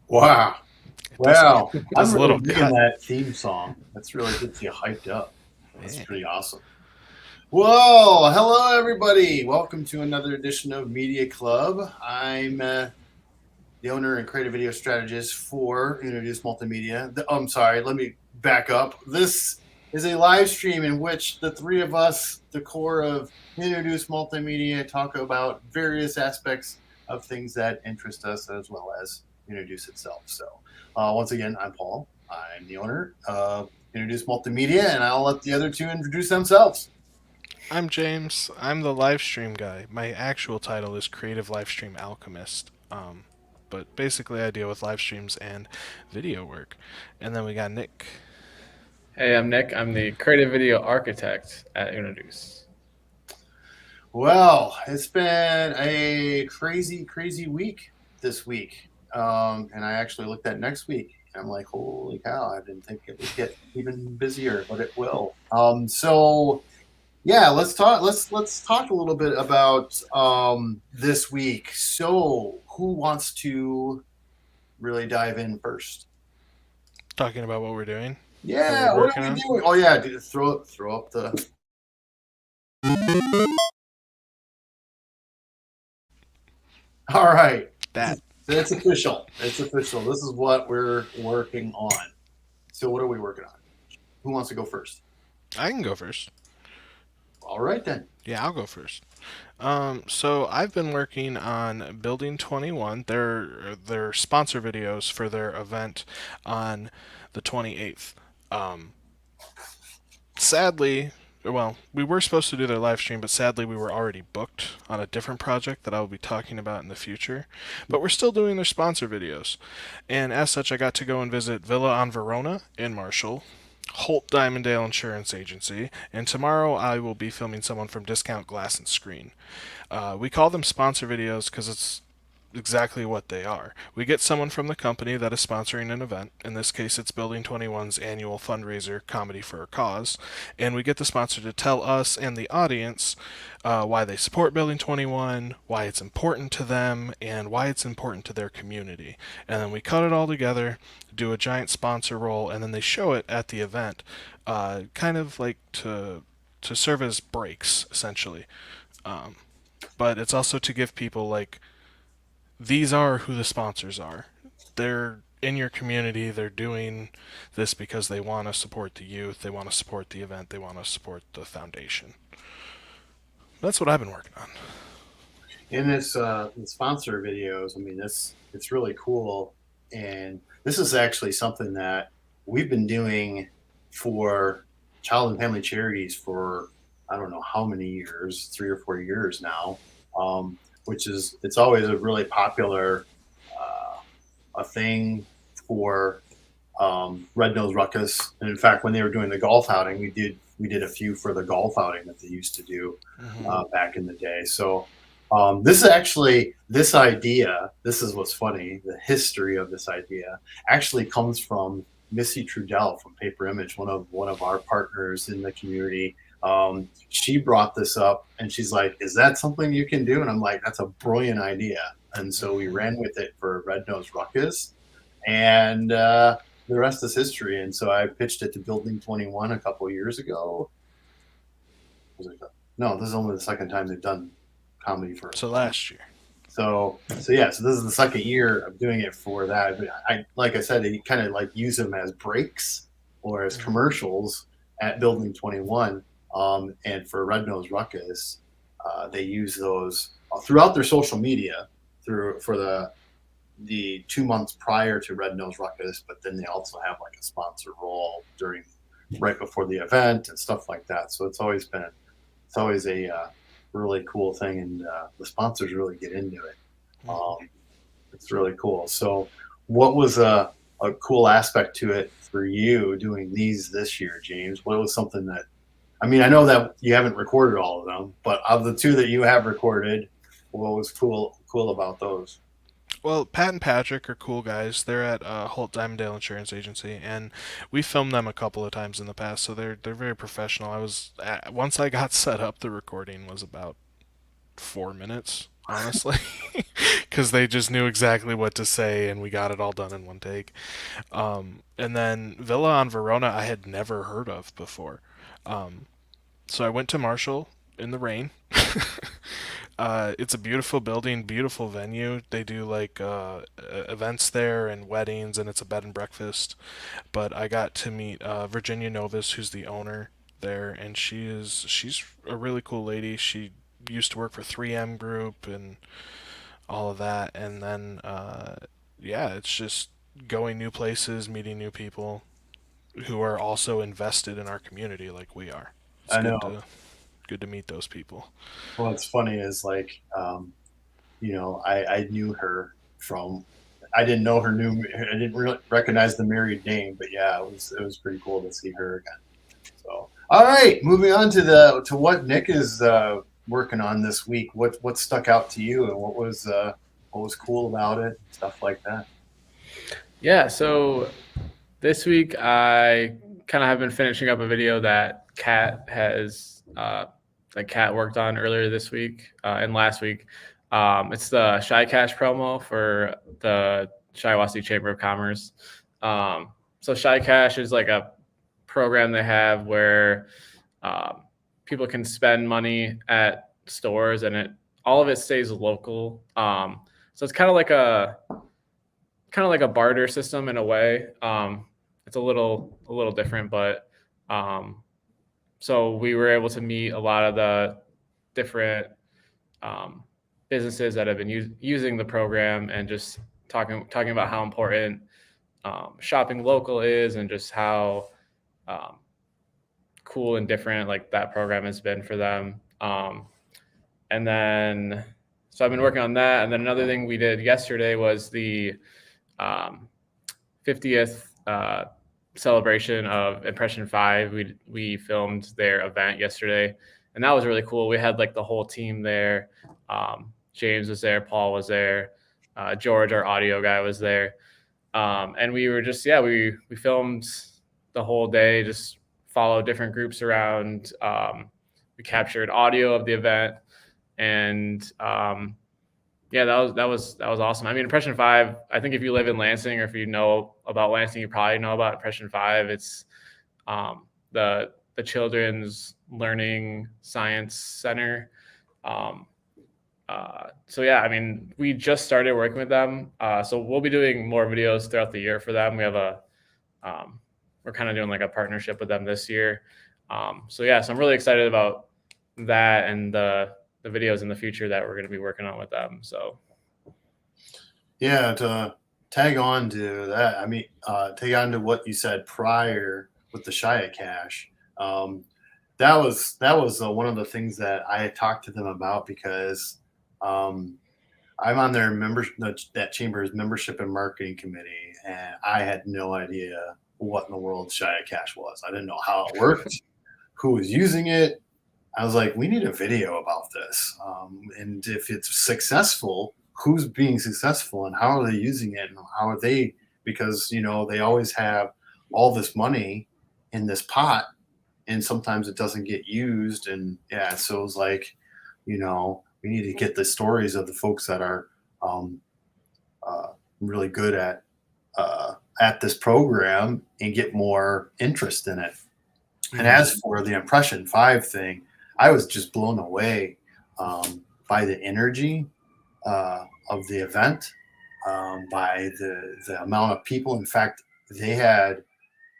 Wow. It does Wow. does I'm a really little digging cut. that theme song. That's really gets you hyped up. That's Yeah. pretty awesome. Whoa. Hello, everybody. Welcome to another edition of Media Club. I'm the owner and creative video strategist for Introduce Multimedia. I'm sorry, let me back up. This is a live stream in which the three of us, the core of Introduce Multimedia, talk about various aspects of things that interest us as well as Introduce itself. So, once again, I'm Paul. I'm the owner of Introduce Multimedia, and I'll let the other two introduce themselves. I'm James. I'm the live stream guy. My actual title is Creative Livestream Alchemist. But basically, I deal with live streams and video work. And then we got Nick. Hey, I'm Nick. I'm the creative video architect at Introduce. Well, it's been a crazy, crazy week this week. And I actually looked at next week and I'm like, holy cow, I didn't think it would get even busier, but it will. So yeah, let's talk a little bit about this week. So who wants to really dive in first? Talking about what we're doing, what Yeah, we're what working are we on. doing? Oh yeah, dude, throw up the. All right. That. It's official. It's official. This is what we're working on. So what are we working on? Who wants to go first? I can go first. All right then. Yeah, I'll go first. So I've been working on Building 21, their sponsor videos for their event on the 28th. Um, Sadly, well, we were supposed to do their live stream, but sadly we were already booked on a different project that I will be talking about in the future. But we're still doing their sponsor videos. And as such, I got to go and visit Villa on Verona in Marshall, Holt Diamondale Insurance Agency, and tomorrow I will be filming someone from Discount Glass and Screen. We call them sponsor videos because it's exactly what they are. We get someone from the company that is sponsoring an event. In this case, it's Building 21's annual fundraiser, Comedy for a Cause. And we get the sponsor to tell us and the audience why they support Building 21, why it's important to them, and why it's important to their community. And then we cut it all together, do a giant sponsor roll, and then they show it at the event, kind of like to serve as breaks, essentially. Um, but it's also to give people like these are who the sponsors are. They're in your community. They're doing this because they want to support the youth. They want to support the event. They want to support the foundation. That's what I've been working on. In this the sponsor videos, I mean, this it's really cool, and this is actually something that we've been doing for child and family charities for I don't know how many years, 3 or 4 years now. Which is it's always a really popular a thing for Red Nose Ruckus. And in fact, when they were doing the golf outing, we did a few for the golf outing that they used to do Mm-hmm. back in the day. So this is actually this idea. This is what's funny. The history of this idea actually comes from Missy Trudell from Paper Image, one of our partners in the community. She brought this up, and she's like, "Is that something you can do?" And I'm like, "That's a brilliant idea." And so we Mm-hmm. ran with it for Red Nose Ruckus, and the rest is history. And so I pitched it to Building 21 a couple of years ago. Was it? No, this is only the second time they've done comedy for a So sponsor. last year. So yeah, so this is the second year of doing it for that. But I like I said, you kind of like use them as breaks or as Mm-hmm. commercials at Building 21. And for Red Nose Ruckus, they use those throughout their social media through for the 2 months prior to Red Nose Ruckus, but then they also have like a sponsor role during right before the event and stuff like that. So it's always a really cool thing, and the sponsors really get into it. Mm-hmm. Um, it's really cool. So, what was a cool aspect to it for you doing these this year, James? What was something that I mean? I know that you haven't recorded all of them, but of the two that you have recorded, what was cool about those? Well, Pat and Patrick are cool guys. They're at Holt Diamondale Insurance Agency, and we filmed them a couple of times in the past, so they're very professional. Once I got set up, the recording was about 4 minutes honestly, because they just knew exactly what to say, and we got it all done in one take. And then Villa on Verona, I had never heard of before. Um, so I went to Marshall in the rain. It's a beautiful building, beautiful venue. They do like events there and weddings, and it's a bed and breakfast. But I got to meet Virginia Novus, who's the owner there, and she's a really cool lady. She used to work for 3M Group and all of that, and then yeah, it's just going new places, meeting new people who are also invested in our community like we are. It's I know. good to meet those people. What's funny is like, I knew her from. I didn't know her new. I didn't really recognize the married name, but yeah, it was pretty cool to see her again. So, all right, moving on to what Nick is working on this week. What stuck out to you, and what was cool about it, stuff like that. Yeah, so this week I kind of have been finishing up a video that Kat worked on earlier this week and last week. It's the Shy Cash promo for the Shiawassee Chamber of Commerce. So Shy Cash is like a program they have where people can spend money at stores, and all of it stays local. So it's kind of like a barter system in a way. It's a little different, but so we were able to meet a lot of the different businesses that have been using the program, and just talking about how important shopping local is, and just how cool and different like that program has been for them. And then so I've been working on that. And then another thing we did yesterday was the 50th celebration of Impression 5. We filmed their event yesterday, and that was really cool. We had like the whole team there. James was there, Paul was there, George, our audio guy, was there, and we were just we filmed the whole day, just followed different groups around. We captured audio of the event, and that was awesome. I mean, Impression 5, I think if you live in Lansing, or if you know about Lansing, you probably know about Impression 5. It's the Children's Learning Science Center. So yeah, I mean, we just started working with them. So we'll be doing more videos throughout the year for them. We have we're kind of doing like a partnership with them this year. So I'm really excited about that, and the videos in the future that we're going to be working on with them. So Yeah, to tag on to that, I mean, tag on to what you said prior with the Shia Cash. That was one of the things that I had talked to them about, because I'm on their that chamber's membership and marketing committee, and I had no idea what in the world Shia Cash was. I didn't know how it worked, who was using it. I was like, we need a video about this, and if it's successful, who's being successful, and how are they using it, and how are they? Because they always have all this money in this pot, and sometimes it doesn't get used, and so it was like, we need to get the stories of the folks that are really good at this program, and get more interest in it. Mm-hmm. And as for the Impression 5 thing, I was just blown away by the energy of the event, by the amount of people. In fact, they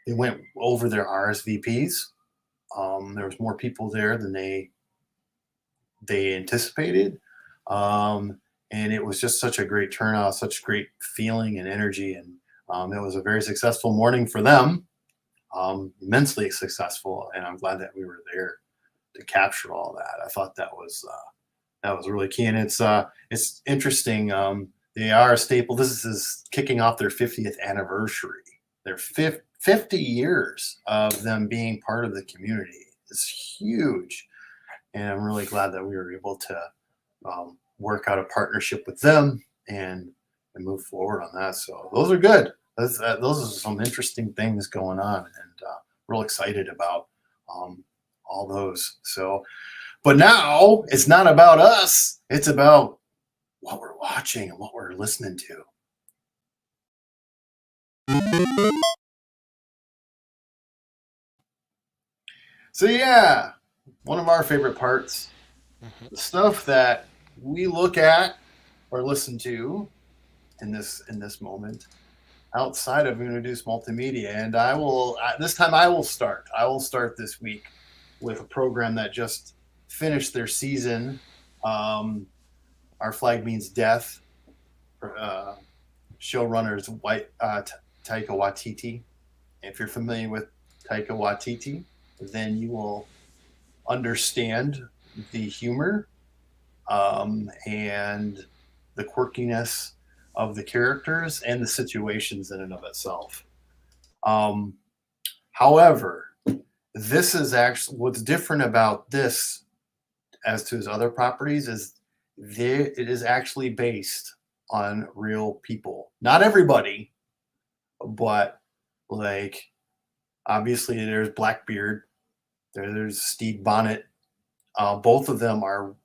went over their RSVPs. There was more people there than they anticipated, and it was just such a great turnout, such great feeling and energy, and it was a very successful morning for them, immensely successful, and I'm glad that we were there to capture all that. I thought that was really key, and it's interesting. They are a staple. This is kicking off their 50th anniversary. Their 50 years of them being part of the community is huge, and I'm really glad that we were able to work out a partnership with them and move forward on that. So those are good. Those are some interesting things going on, and real excited about all those. So, but now it's not about us. It's about what we're watching and what we're listening to. So yeah, one of our favorite parts, the stuff that we look at or listen to in this moment outside of Introduce Multimedia. And I will this time I will start. I will start this week with a program that just finished their season. Our Flag Means Death. Showrunners Taika Waititi. If you're familiar with Taika Waititi, then you will understand the humor and the quirkiness of the characters and the situations in and of itself. However, this is actually what's different about this as to his other properties is it is actually based on real people. Not everybody, but like obviously there's Blackbeard, there's Stede Bonnet. Both of them are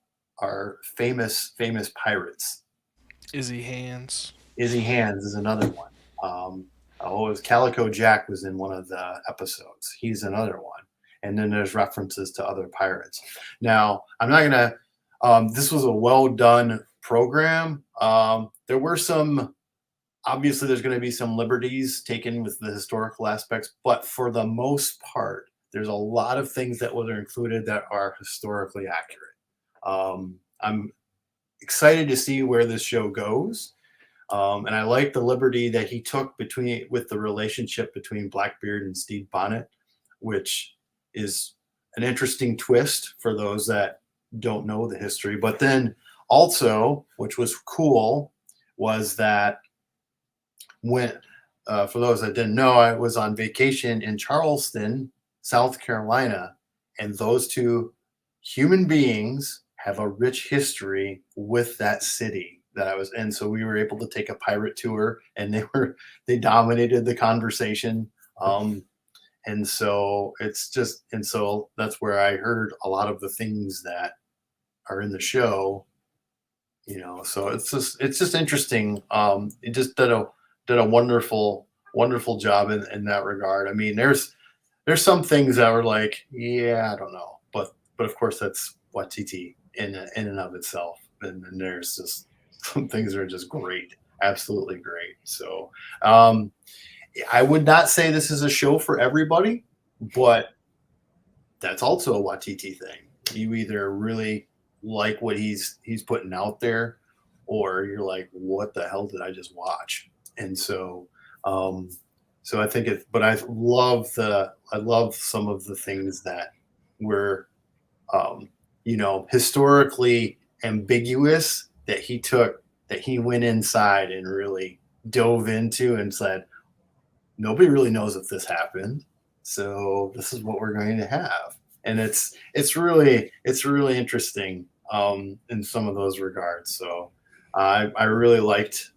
famous pirates. Izzy Hands. Izzy Hands is another one. It was Calico Jack was in one of the episodes. He's another one. And then there's references to other pirates. Now, I'm not gonna. This was a well done program. There were some. Obviously, there's going to be some liberties taken with the historical aspects, but for the most part, there's a lot of things that were included that are historically accurate. I'm excited to see where this show goes. And I like the liberty that he took with the relationship between Blackbeard and Stede Bonnet, which is an interesting twist for those that don't know the history. But then also, which was cool, was that when, for those that didn't know, I was on vacation in Charleston, South Carolina, and those two human beings have a rich history with that city that I was in. So we were able to take a pirate tour, and they dominated the conversation. And so that's where I heard a lot of the things that are in the show, so it's just interesting. It just did a wonderful job in that regard. I mean, there's some things that were like, yeah, I don't know, but of course that's Waititi in and of itself, and then there's just some things that are just great, absolutely great. So I would not say this is a show for everybody, but that's also a Waititi thing. You either really like what he's putting out there, or you're like, what the hell did I just watch? And so I think but I love some of the things that were historically ambiguous that he went inside and really dove into and said, nobody really knows if this happened, so this is what we're going to have. And it's really interesting in some of those regards. So I really liked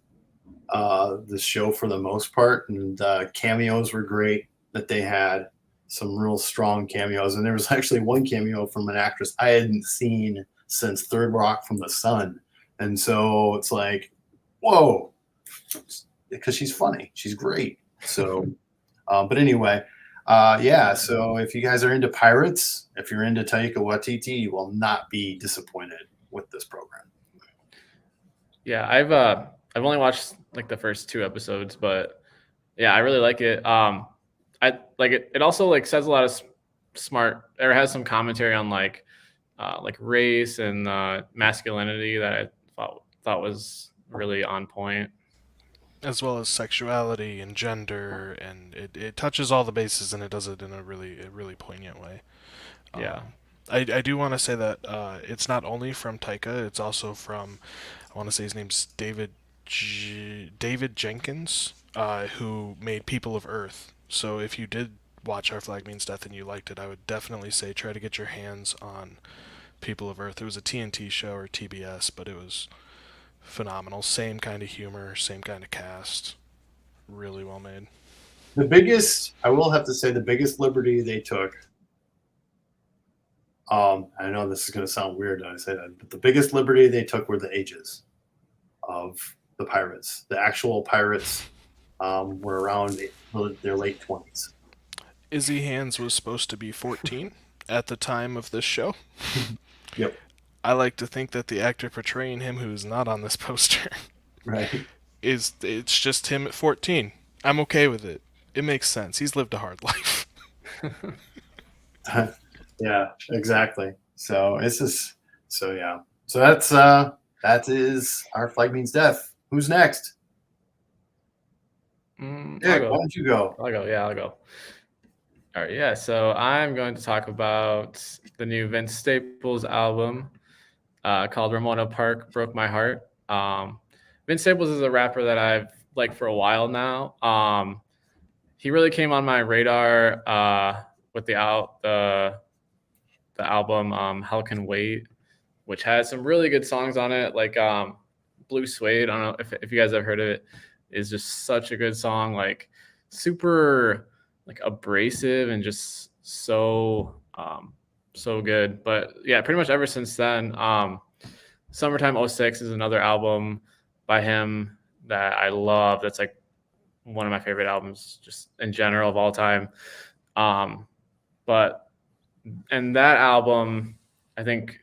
the show for the most part, and cameos were great that they had some real strong cameos. And there was actually one cameo from an actress I hadn't seen since Third Rock from the Sun. And so it's like, whoa, because she's funny. She's great. So, but anyway, so if you guys are into pirates, if you're into Taika Waititi, you will not be disappointed with this program. Yeah, I've only watched like the first 2 episodes, but yeah, I really like it. I like it. It also like says a lot of smart, or has some commentary on like race and masculinity that I thought was really on point, as well as sexuality and gender, and it touches all the bases, and it does it in a really poignant way. Yeah. I do want to say that it's not only from Taika, it's also from, I want to say his name's David Jenkins, who made People of Earth. So if you did watch Our Flag Means Death and you liked it, I would definitely say try to get your hands on People of Earth. It was a TNT show or TBS, but it was phenomenal. Same kind of humor, same kind of cast. Really well made. I will have to say, the biggest liberty they took, I know this is going to sound weird when I say that, but the biggest liberty they took were the ages. of the Pirates. The actual Pirates were around their late 20s. Izzy Hands was supposed to be 14 at the time of this show. Yep. I like to think that the actor portraying him, who is not on this poster, Right. it's just him at 14. I'm okay with it. It makes sense. He's lived a hard life. Yeah, exactly. So yeah. So that is Our Flag Means Death. Who's next? I'll Dick, go. why don't you go? I'll go. Yeah, I'll go. All right. Yeah. So I'm going to talk about the new Vince Staples album called Ramona Park Broke My Heart. Vince Staples is a rapper that I've liked for a while now. He really came on my radar with the album Hell Can Wait, which has some really good songs on it, like Blue Suede. I don't know if you guys have heard of it. Is just such a good song, like super like abrasive and just so good. But yeah, pretty much ever since then, Summertime '06 is another album by him that I love. That's like one of my favorite albums just in general of all time. But and that album, I think,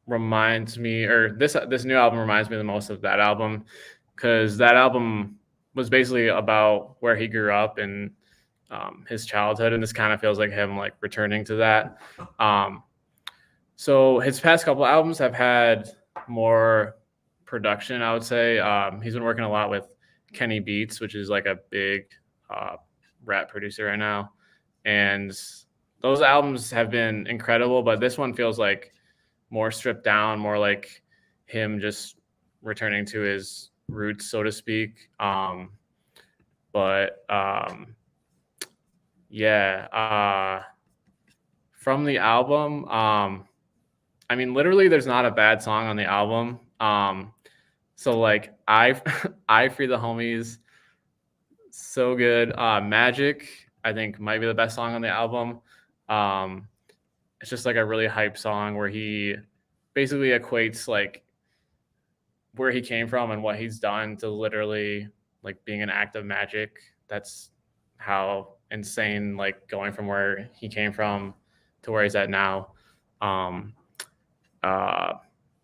reminds me, or this new album reminds me the most of that album, because that album was basically about where he grew up and his childhood, and this kind of feels like him like returning to that. So his past couple albums have had more production, I would say. He's been working a lot with Kenny Beats, which is like a big rap producer right now, and those albums have been incredible. But this one feels like more stripped down, more like him just returning to his roots, so to speak. From the album, I mean, literally, there's not a bad song on the album. So like, I Free the Homies, so good. Magic, I think, might be the best song on the album. It's just like a really hype song where he basically equates like where he came from and what he's done to literally like being an act of magic. That's how insane, like going from where he came from to where he's at now.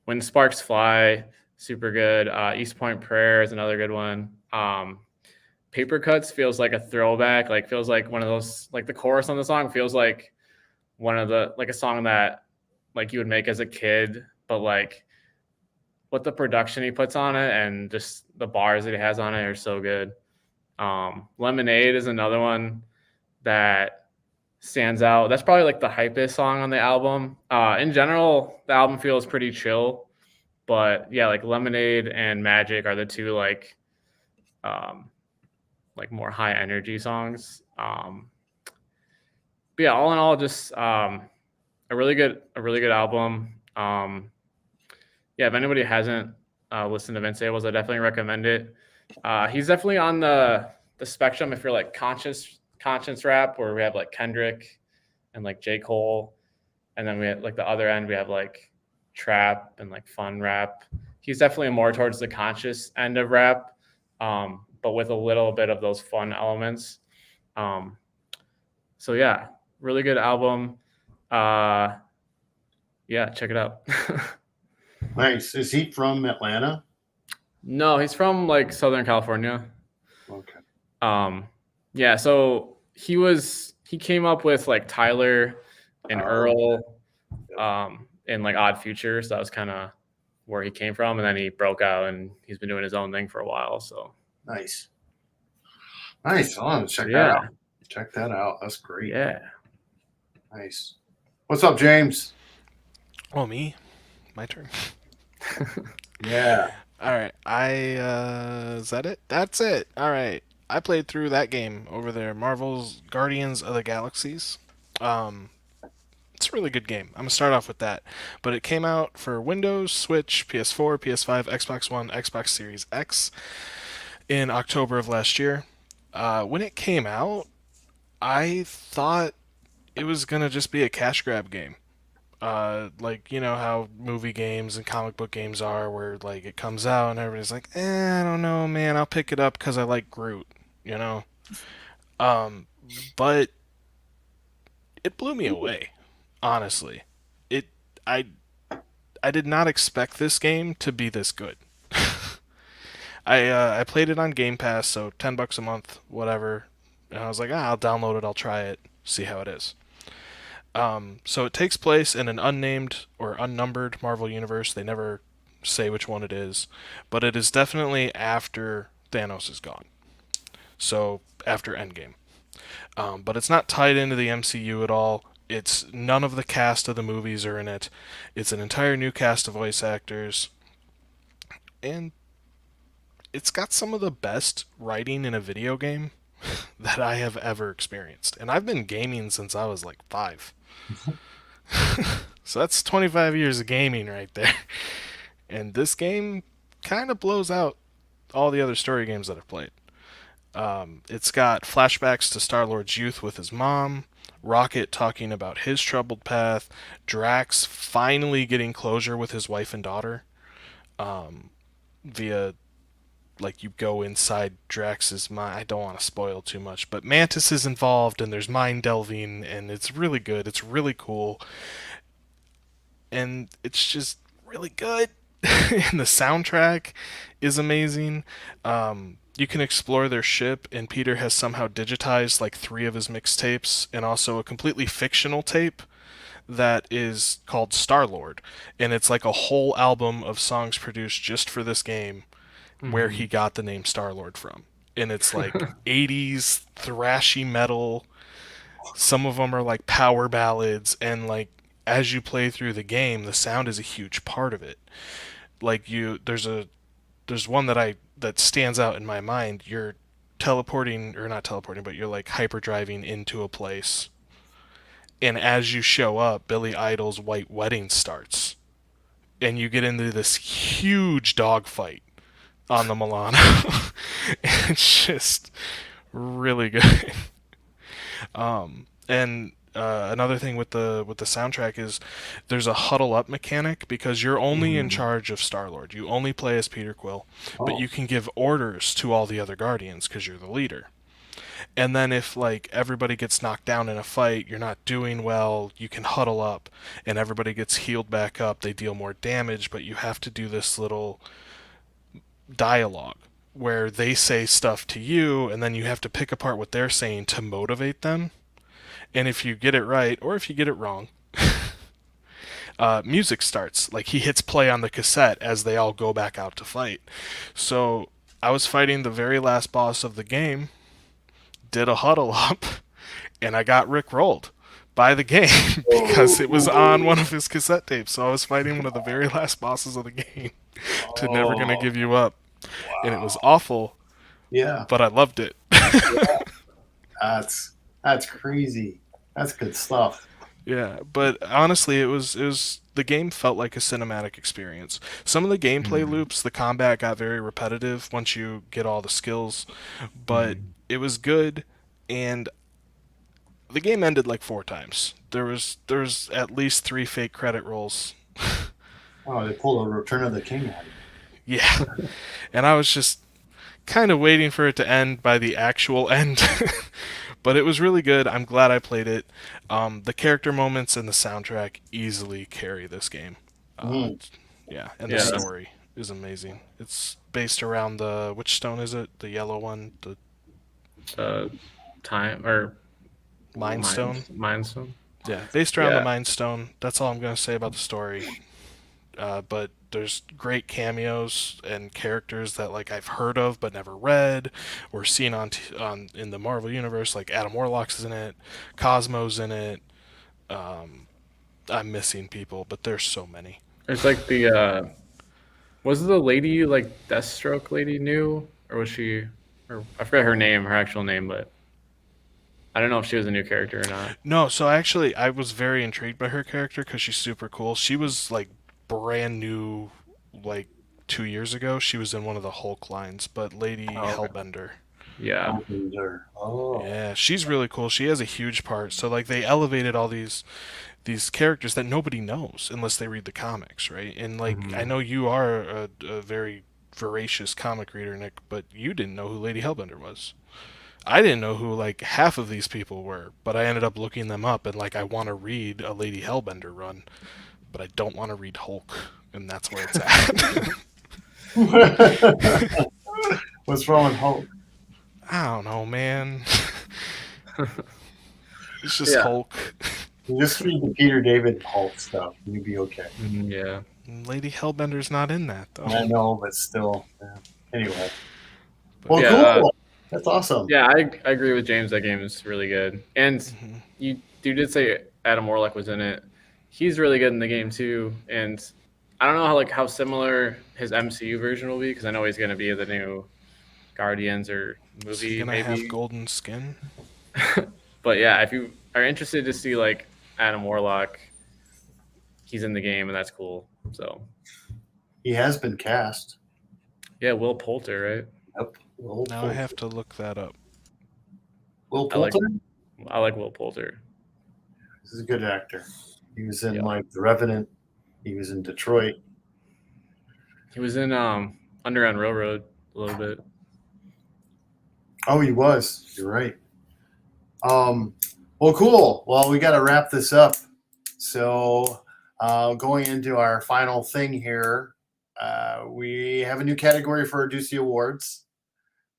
When Sparks Fly, super good. East Point Prayer is another good one. Paper Cuts feels like a throwback, like feels like one of those, like the chorus on the song feels like one of the, like a song that like you would make as a kid, but like what the production he puts on it and just the bars that he has on it are so good. Lemonade is another one that stands out. That's probably like the hypest song on the album. In general, the album feels pretty chill, but yeah, like Lemonade and Magic are the two like more high energy songs. But yeah, all in all, just a really good album. Yeah, if anybody hasn't listened to Vince Staples, I definitely recommend it. He's definitely on the spectrum if you're like conscious rap, where we have like Kendrick and like J. Cole, and then we have like the other end, we have like trap and like fun rap. He's definitely more towards the conscious end of rap, but with a little bit of those fun elements. So yeah, really good album. Yeah, check it out. Nice. Is he from Atlanta? No, he's from like Southern California. Okay. Yeah, so he came up with like Tyler and Earl in like Odd Future, so that was kind of where he came from, and then he broke out and he's been doing his own thing for a while. So nice. I'll check that out. Check that out. That's great. Yeah. Nice. What's up, James? Oh, me? My turn. Yeah. All right. Is that it? That's it. All right. I played through that game over there, Marvel's Guardians of the Galaxies. It's a really good game. I'm going to start off with that. But it came out for Windows, Switch, PS4, PS5, Xbox One, Xbox Series X in October of last year. When it came out, I thought it was going to just be a cash grab game. Like, you know how movie games and comic book games are, where like it comes out and everybody's like, I don't know, man, I'll pick it up because I like Groot, you know. Um, but it blew me away, honestly. It I I did not expect this game to be this good. I played it on Game Pass, so $10 a month, whatever. And I was like, I'll download it, I'll try it, see how it is. So it takes place in an unnamed or unnumbered Marvel universe. They never say which one it is, but it is definitely after Thanos is gone. So after Endgame. But it's not tied into the MCU at all. It's none of the cast of the movies are in it. It's an entire new cast of voice actors, and it's got some of the best writing in a video game that I have ever experienced. And I've been gaming since I was like 5. So that's 25 years of gaming right there. And this game kind of blows out all the other story games that I've played. It's got flashbacks to Star-Lord's youth with his mom, Rocket talking about his troubled path, Drax finally getting closure with his wife and daughter, via, like, you go inside Drax's mind. I don't want to spoil too much, but Mantis is involved and there's mind delving, and it's really good. It's really cool, and it's just really good. And the soundtrack is amazing. You can explore their ship, and Peter has somehow digitized like 3 of his mixtapes, and also a completely fictional tape that is called Star-Lord, and it's like a whole album of songs produced just for this game, where he got the name Star-Lord from. And it's like 80s thrashy metal. Some of them are like power ballads, and like as you play through the game, the sound is a huge part of it. Like there's one that stands out in my mind. You're teleporting, or not teleporting, but you're like hyperdriving into a place, and as you show up, Billy Idol's White Wedding starts, and you get into this huge dogfight on the Milano. It's just really good. And another thing with the soundtrack is there's a huddle up mechanic, because you're only in charge of Star-Lord. You only play as Peter Quill, but you can give orders to all the other Guardians because you're the leader. And then if like everybody gets knocked down in a fight, you're not doing well, you can huddle up and everybody gets healed back up. They deal more damage, but you have to do this little dialogue where they say stuff to you, and then you have to pick apart what they're saying to motivate them. And if you get it right, or if you get it wrong, music starts. Like he hits play on the cassette as they all go back out to fight. So I was fighting the very last boss of the game, did a huddle up, and I got rickrolled by the game because it was on one of his cassette tapes. So I was fighting one of the very last bosses of the game to Never Gonna Give You Up. And it was awful. Yeah. But I loved it. That's crazy. That's good stuff. Yeah, but honestly, it was the game felt like a cinematic experience. Some of the gameplay loops, the combat got very repetitive once you get all the skills, but it was good, and the game ended like 4 times. There was at least 3 fake credit rolls. Oh, they pulled a Return of the King out of it. Yeah. And I was just kind of waiting for it to end by the actual end. But it was really good. I'm glad I played it. The character moments and the soundtrack easily carry this game. Yeah, and the story is amazing. It's based around which stone is it? The yellow one? The time or Mind Stone? Mind Stone. Yeah, based around the Mind Stone. That's all I'm going to say about the story. But there's great cameos and characters that like I've heard of but never read or seen on in the Marvel universe. Like Adam Warlock's in it, Cosmo's in it. I'm missing people, but there's so many. It's like the was the lady like Deathstroke lady new, or was she? Or I forgot her name, her actual name, but I don't know if she was a new character or not. No, so actually I was very intrigued by her character because she's super cool. She was like brand new, like 2 years ago. She was in one of the Hulk lines, but Lady Hellbender. Yeah. Oh. Yeah, she's really cool. She has a huge part. So like they elevated all these these characters that nobody knows unless they read the comics, right? And like I Mhm. know you are a very voracious comic reader, Nick, but you didn't know who Lady Hellbender was. I didn't know who like half of these people were, but I ended up looking them up and like I want to read a Lady Hellbender run, but I don't want to read Hulk, and that's where it's at. What's wrong with Hulk? I don't know, man. It's just Yeah. Hulk. You just read the Peter David Hulk stuff, and you'd be okay. Yeah. Lady Hellbender's not in that I though. know, but still. Yeah. Anyway. But, Well, Yeah. cool. That's awesome. Yeah, I agree with James. That game is really good. And mhm. you did say Adam Warlock was in it. He's really good in the game too. And I don't know how similar his MCU version will be, because I know he's going to be the new Guardians or Is he movie gonna have maybe. golden skin? But yeah, if you are interested to see like Adam Warlock, he's in the game, and that's cool. So He has been cast. yeah, Will Poulter, right? Yep. Will Now I Poulter. have to look that up. Will I like Poulter? I like Will Poulter. He's a good actor. He was in Yeah. like The Revenant. He was in Detroit. He was in Underground Railroad a little bit. Oh, he was. You're right. Well, cool. Well, we got to wrap this up. So, going into our final thing here, we have a new category for our Ducey Awards.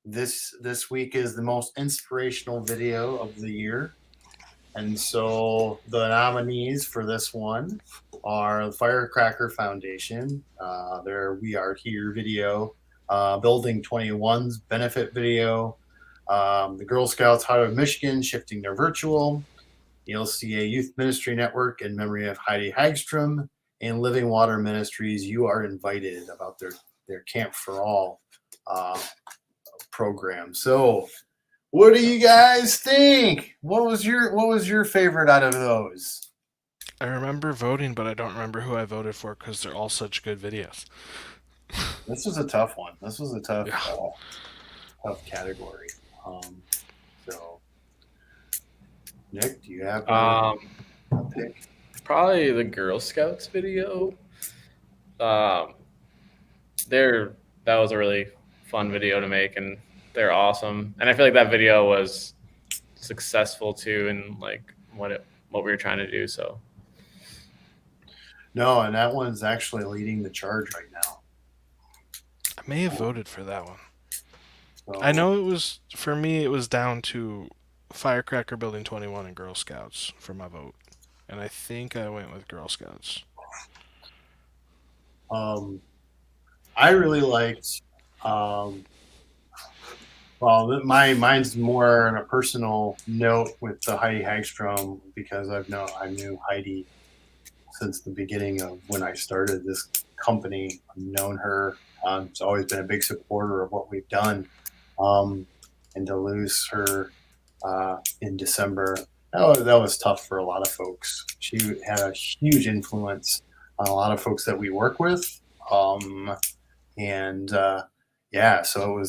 This week is the most inspirational video of the year, and so the nominees for this one are the Firecracker Foundation, their "We Are Here" video, Building 21's benefit video, the Girl Scouts Heart of Michigan shifting their virtual, the LCA Youth Ministry Network in memory of Heidi Hagstrom, and Living Water Ministries You Are Invited about their Camp for All program. So what do you guys think? What was your favorite out of those? I remember voting, but I don't remember who I voted for because they're all such good videos. This was a tough one. This was a tough Yeah. tough category. So Nick, do you have Um, a pick? Probably the Girl Scouts video. Um, that was a really fun video to make, and they're awesome. And I feel like that video was successful too, in like what we were trying to do. So No, and that one's actually leading the charge right now. I may have voted for that one. So, I know it was, for me, it was down to Firecracker Building 21 and Girl Scouts for my vote. And I think I went with Girl Scouts. I really liked. Well, mine's more on a personal note with the Heidi Hagstrom because I knew Heidi since the beginning of when I started this company. I've known her. She's always been a big supporter of what we've done. And to lose her in December, that was tough for a lot of folks. She had a huge influence on a lot of folks that we work with. And yeah, so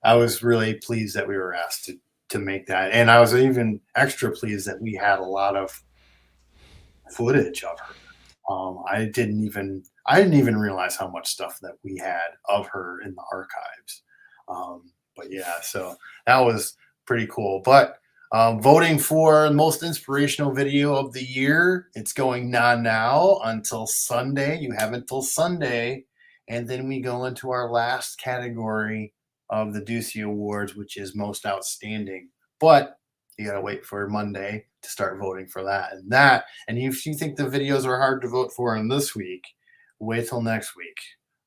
I was really pleased that we were asked to make that. And I was even extra pleased that we had a lot of footage of her. I didn't even realize how much stuff that we had of her in the archives. But yeah, so that was pretty cool. But voting for the most inspirational video of the year, it's going on now until Sunday. You have until Sunday. And then we go into our last category of the Ducey Awards, which is most outstanding. But you got to wait for Monday to start voting for that. And if you think the videos are hard to vote for in this week, wait till next week.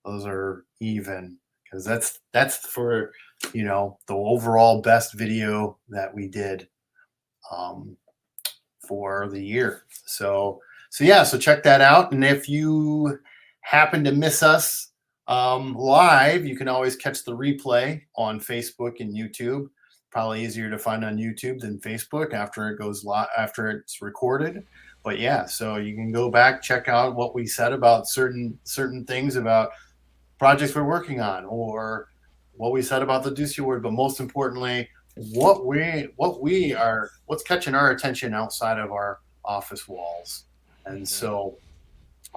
Those are even, because that's for the overall best video that we did for the year. So yeah, so check that out. And if you happen to miss us live, you can always catch the replay on Facebook and YouTube. Probably easier to find on YouTube than Facebook after it goes live, after it's recorded. But yeah, so you can go back, check out what we said about certain things about projects we're working on, or what we said about the Ducey Award, but most importantly, what's catching our attention outside of our office walls. And so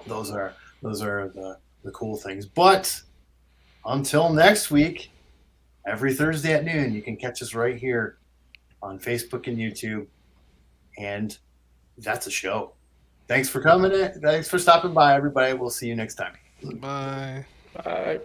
those are the cool things. But until next week, every Thursday at noon, you can catch us right here on Facebook and YouTube. And that's a show. Thanks for coming in. Thanks for stopping by, everybody. We'll see you next time. Bye. Bye.